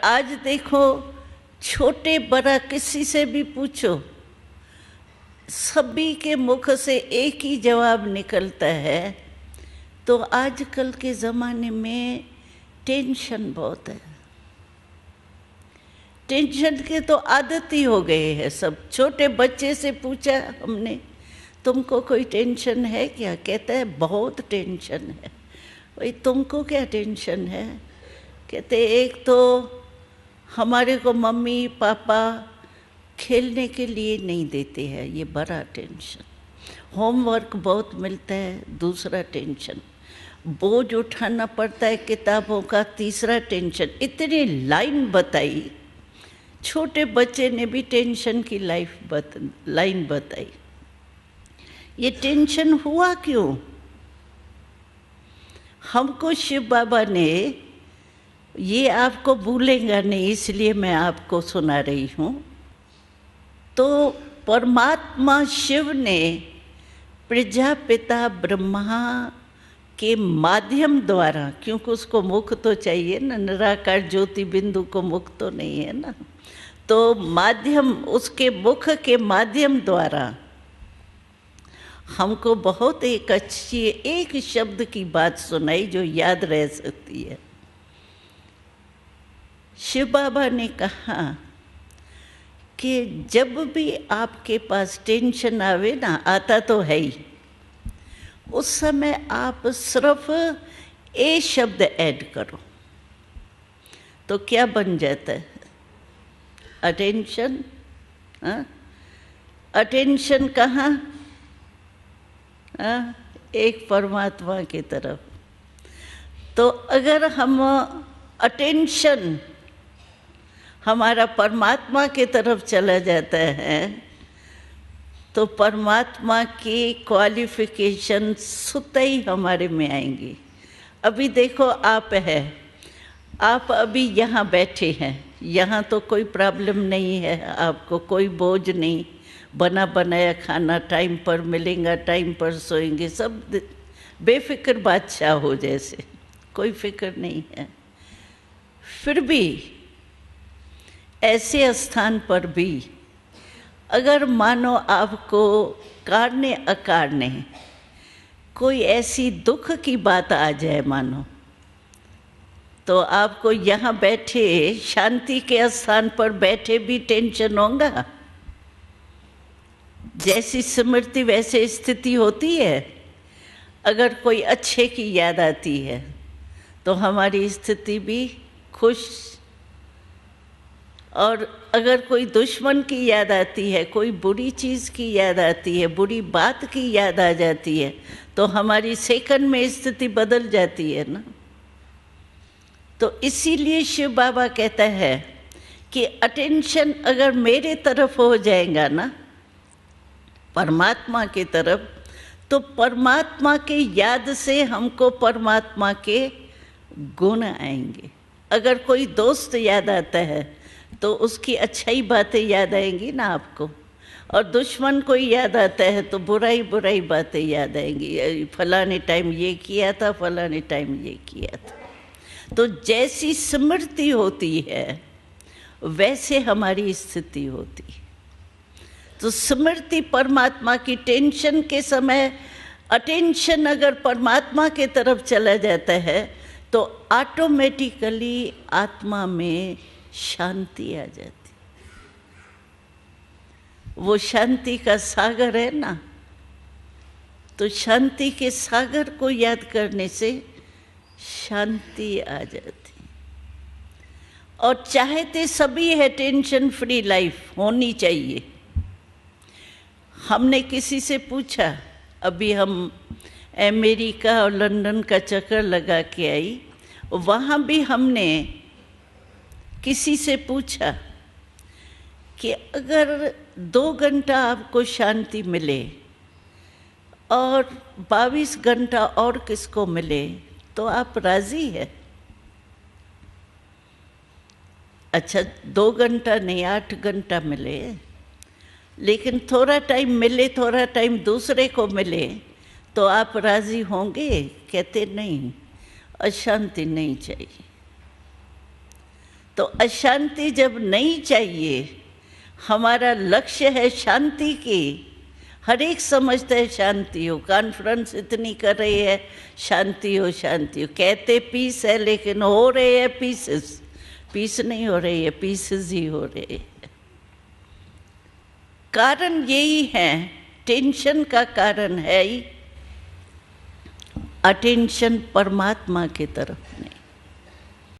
आज देखो, छोटे बड़ा किसी से भी पूछो, सभी के मुख से एक ही जवाब निकलता है। तो आजकल के ज़माने में टेंशन बहुत है। टेंशन के तो आदत ही हो गए हैं सब। छोटे बच्चे से पूछा हमने, तुमको कोई टेंशन है क्या? कहता है बहुत टेंशन है। भाई तुमको क्या टेंशन है? कहते एक तो हमारे को मम्मी पापा खेलने के लिए नहीं देते हैं, ये बड़ा टेंशन। होमवर्क बहुत मिलता है, दूसरा टेंशन। बोझ उठाना पड़ता है किताबों का, तीसरा टेंशन। इतनी लाइन बताई, छोटे बच्चे ने भी टेंशन की लाइन बताई। ये टेंशन हुआ क्यों? हमको शिव बाबा ने, ये आपको भूलेगा नहीं इसलिए मैं आपको सुना रही हूँ। तो परमात्मा शिव ने प्रजापिता ब्रह्मा के माध्यम द्वारा, क्योंकि उसको मुख तो चाहिए ना, निराकार ज्योति बिंदु को मुख तो नहीं है ना, तो माध्यम, उसके मुख के माध्यम द्वारा हमको बहुत एक अच्छी एक शब्द की बात सुनाई जो याद रह सकती है। शिव बाबा ने कहा कि जब भी आपके पास टेंशन आवे ना, आता तो है ही, उस समय आप सिर्फ ए शब्द ऐड करो तो क्या बन जाता है? अटेंशन। अटेंशन कहाँ? एक परमात्मा की तरफ। तो अगर हम अटेंशन हमारा परमात्मा की तरफ चला जाता है तो परमात्मा की क्वालिफिकेशन स्वतः ही हमारे में आएंगी। अभी देखो, आप है, आप अभी यहाँ बैठे हैं, यहाँ तो कोई प्रॉब्लम नहीं है, आपको कोई बोझ नहीं, बना बनाया खाना टाइम पर मिलेगा, टाइम पर सोएंगे, सब बेफिक्र बादशाह हो जैसे, कोई फिक्र नहीं है। फिर भी ऐसे स्थान पर भी अगर मानो आपको कारणे अकारणे कोई ऐसी दुख की बात आ जाए मानो, तो आपको यहाँ बैठे शांति के स्थान पर बैठे भी टेंशन होगा। जैसी स्मृति वैसे स्थिति होती है। अगर कोई अच्छे की याद आती है तो हमारी स्थिति भी खुश, और अगर कोई दुश्मन की याद आती है, कोई बुरी चीज़ की याद आती है, बुरी बात की याद आ जाती है, तो हमारी सेकंड में स्थिति बदल जाती है ना। तो इसीलिए शिव बाबा कहता है कि अटेंशन अगर मेरे तरफ हो जाएगा ना, परमात्मा की तरफ, तो परमात्मा के याद से हमको परमात्मा के गुण आएंगे। अगर कोई दोस्त याद आता है तो उसकी अच्छाई बातें याद आएंगी ना आपको, और दुश्मन कोई याद आता है तो बुराई बुराई बातें याद आएंगी, फलाने टाइम ये किया था, फलाने टाइम ये किया था। तो जैसी स्मृति होती है वैसे हमारी स्थिति होती है। तो स्मृति परमात्मा की, टेंशन के समय अटेंशन अगर परमात्मा के तरफ चला जाता है तो ऑटोमेटिकली आत्मा में शांति आ जाती। वो शांति का सागर है ना, तो शांति के सागर को याद करने से शांति आ जाती। और चाहते सभी है टेंशन फ्री लाइफ होनी चाहिए। हमने किसी से पूछा, अभी हम अमेरिका और लंदन का चक्कर लगा के आई, वहाँ भी हमने किसी से पूछा कि अगर 2 घंटा आपको शांति मिले और 22 घंटा और किसको मिले तो आप राज़ी है? अच्छा, 2 घंटा नहीं, 8 घंटा मिले, लेकिन थोड़ा टाइम मिले, थोड़ा टाइम दूसरे को मिले, तो आप राज़ी होंगे? कहते नहीं, अशांति नहीं चाहिए। तो अशांति जब नहीं चाहिए, हमारा लक्ष्य है शांति की, हर एक समझता है शांति हो, कॉन्फ्रेंस इतनी कर रही है शांति हो शांति हो, कहते पीस है लेकिन हो रहे हैं पीसेस, पीस नहीं हो रही है, पीसेस ही हो रहे हैं। कारण यही है, टेंशन का कारण है ही अटेंशन परमात्मा की तरफ नहीं।